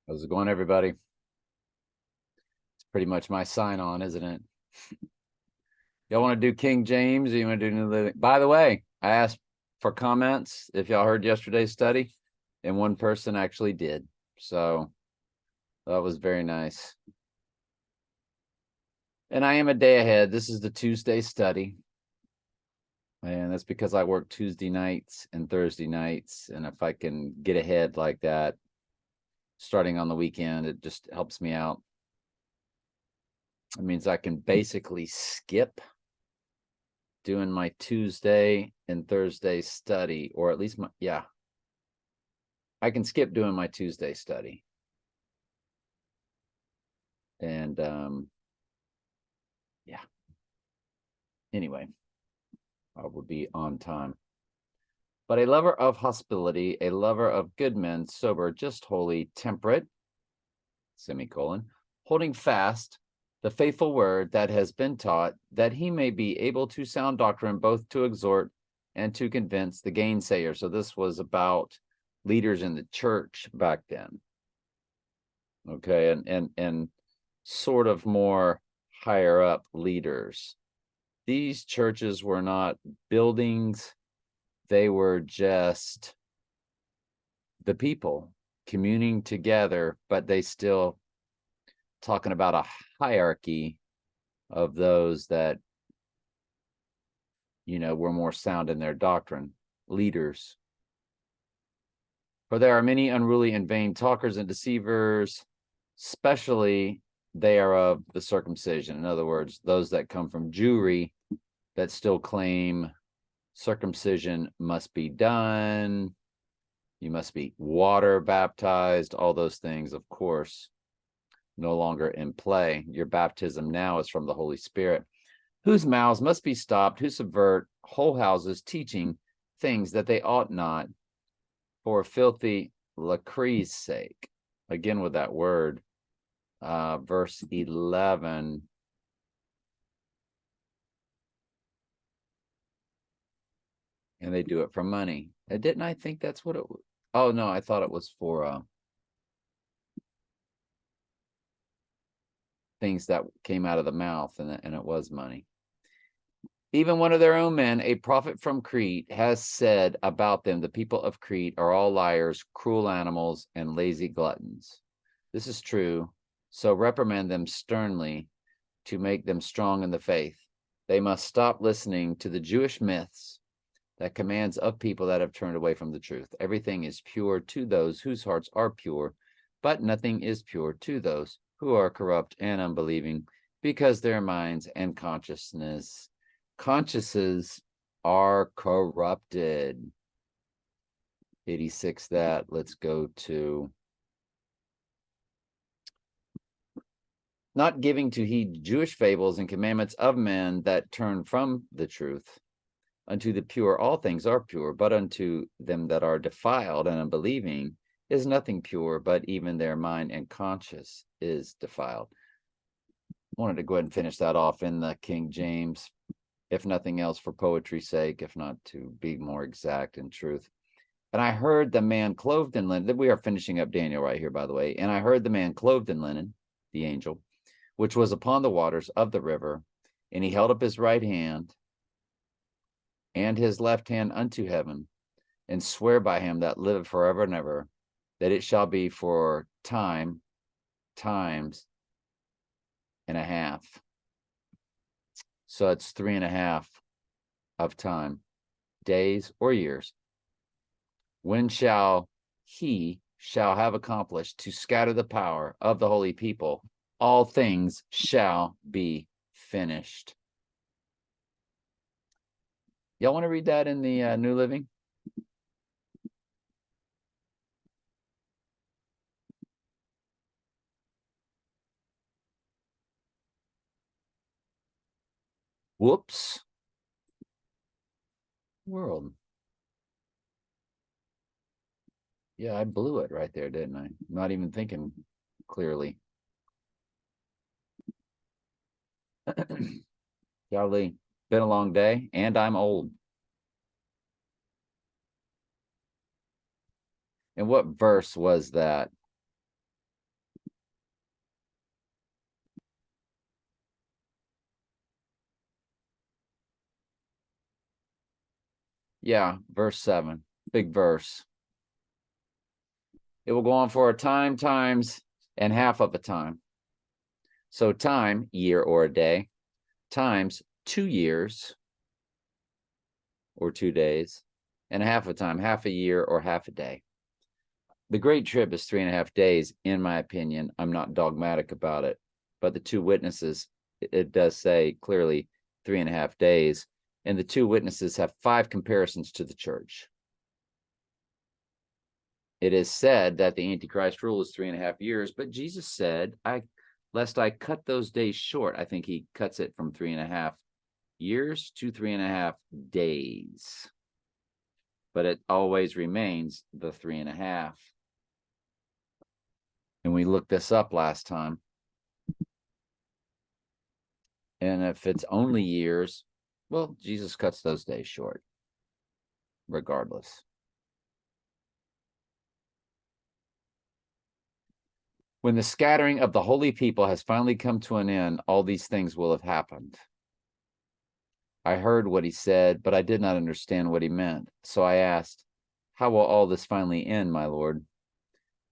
How's it going, everybody? It's pretty much my sign on, isn't it? Y'all want to do King James or you want to do New Living? By the way, I asked for comments if y'all heard yesterday's study, and one person actually did. So that was very nice. And I am a day ahead. This is the Tuesday study. And that's because I work Tuesday nights and Thursday nights. And if I can get ahead like that, starting on the weekend, it just helps me out. It means I can basically skip doing my Tuesday and Thursday study, or at least I can skip doing my Tuesday study. And anyway, I will be on time. But a lover of hospitality, a lover of good men, sober, just, holy, temperate, semicolon, holding fast the faithful word that has been taught, that he may be able to sound doctrine, both to exhort and to convince the gainsayer. So this was about leaders in the church back then. Okay, and sort of more higher up leaders. These churches were not buildings, they were just the people communing together, but they still talking about a hierarchy of those that, were more sound in their doctrine, leaders. For there are many unruly and vain talkers and deceivers, especially they are of the circumcision. In other words, those that come from Jewry that still claim circumcision must be done. You must be water baptized. All those things, of course, no longer in play. Your baptism now is from the Holy Spirit, whose mouths must be stopped, who subvert whole houses, teaching things that they ought not, for filthy lucre's sake. Again with that word, verse 11. And they do it for money. Didn't I think that's what it was? Oh, no, I thought it was for things that came out of the mouth, and it was money. Even one of their own men, a prophet from Crete, has said about them, the people of Crete are all liars, cruel animals, and lazy gluttons. This is true, so reprimand them sternly to make them strong in the faith. They must stop listening to the Jewish myths that commands of people that have turned away from the truth. Everything is pure to those whose hearts are pure, but nothing is pure to those who are corrupt and unbelieving, because their minds and consciences are corrupted. 86 that. Let's go to not giving to heed Jewish fables and commandments of men that turn from the truth. Unto the pure all things are pure, but unto them that are defiled and unbelieving is nothing pure, but even their mind and conscience is defiled. I wanted to go ahead and finish that off in the King James, if nothing else for poetry's sake, if not to be more exact in truth. And I heard the man clothed in linen. We are finishing up Daniel right here, by the way. And I heard the man clothed in linen, the angel, which was upon the waters of the river, and he held up his right hand and his left hand unto heaven, and swear by him that liveth forever and ever, that it shall be for times and a half. So it's 3.5 of time, days or years. When shall have accomplished to scatter the power of the holy people, all things shall be finished. Y'all want to read that in the New Living? Whoops. World. Yeah, I blew it right there, didn't I? Not even thinking clearly. Golly, been a long day, and I'm old. And what verse was that? Yeah, verse 7, big verse. It will go on for a time, times, and half of a time. So time, year or a day, times 2 years or 2 days, and half a time, half a year or half a day. The Great Trib is 3.5 days, in my opinion. I'm not dogmatic about it, but the two witnesses, it does say clearly 3.5 days, and the two witnesses have 5 comparisons to the church. It is said that the Antichrist rule is 3.5 years, but Jesus said, lest I cut those days short. I think he cuts it from 3.5 years to 3.5 days, but it always remains the 3.5. And we looked this up last time. And if it's only years, well, Jesus cuts those days short, regardless. When the scattering of the holy people has finally come to an end, all these things will have happened. I heard what he said, but I did not understand what he meant. So I asked, how will all this finally end, my Lord?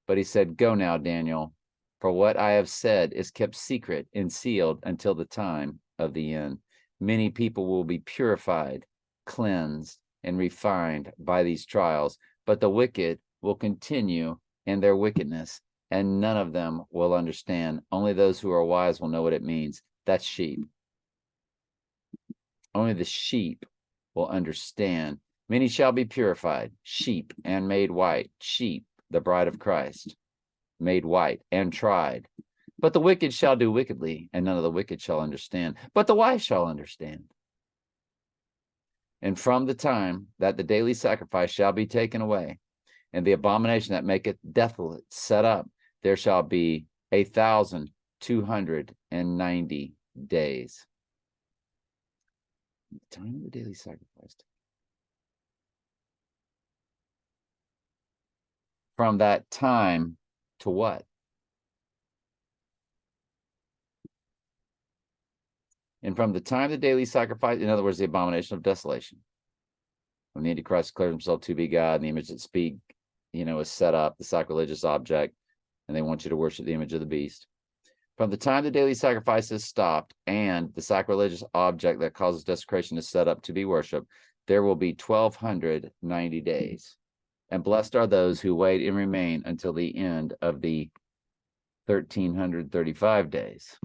But he said, go now, Daniel, for what I have said is kept secret and sealed until the time of the end. Many people will be purified, cleansed, and refined by these trials, but the wicked will continue in their wickedness, and none of them will understand. Only those who are wise will know what it means. That's sheep. Only the sheep will understand. Many shall be purified, sheep, and made white. Sheep, the bride of Christ, made white and tried. But the wicked shall do wickedly, and none of the wicked shall understand. But the wise shall understand. And from the time that the daily sacrifice shall be taken away, and the abomination that maketh desolate set up, there shall be 1,290 days. The time of the daily sacrifice. From that time to what? And from the time the daily sacrifice, in other words, the abomination of desolation, when the Antichrist declares himself to be God, and the image that speak, is set up, the sacrilegious object, and they want you to worship the image of the beast. From the time the daily sacrifice is stopped and the sacrilegious object that causes desecration is set up to be worshipped, there will be 1,290 days. And blessed are those who wait and remain until the end of the 1,335 days.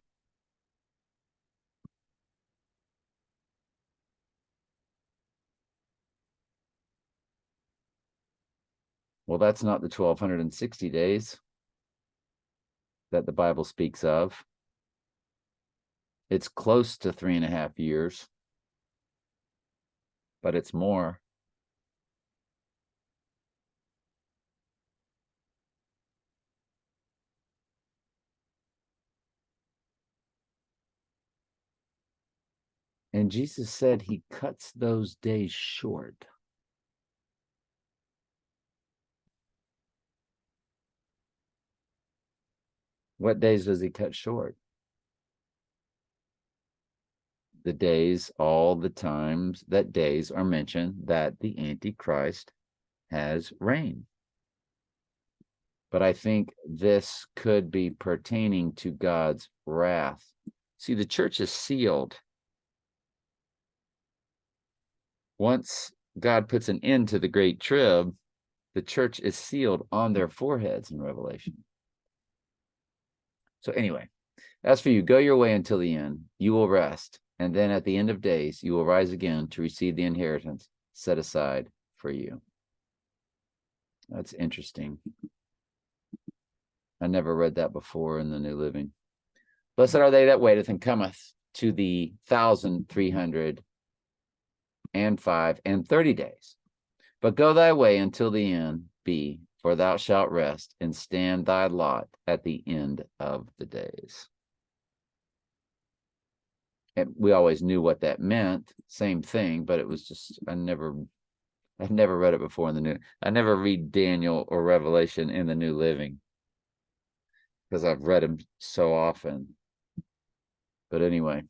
Well, that's not the 1,260 days that the Bible speaks of. It's close to 3.5 years, but it's more. And Jesus said he cuts those days short. What days does he cut short? The days, all the times that days are mentioned that the Antichrist has reigned. But I think this could be pertaining to God's wrath. See, the church is sealed. Once God puts an end to the Great Trib, the church is sealed on their foreheads in Revelation. So anyway, as for you, go your way until the end. You will rest. And then at the end of days, you will rise again to receive the inheritance set aside for you. That's interesting. I never read that before in the New Living. Blessed are they that waiteth and cometh to the 1,330 days. But go thy way until the end be, for thou shalt rest and stand thy lot at the end of the days. And we always knew what that meant, same thing, but it was just, I've never read it before in the New. I never read Daniel or Revelation in the New Living because I've read them so often. But anyway,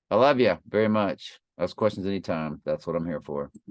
I love you very much. Ask questions anytime. That's what I'm here for.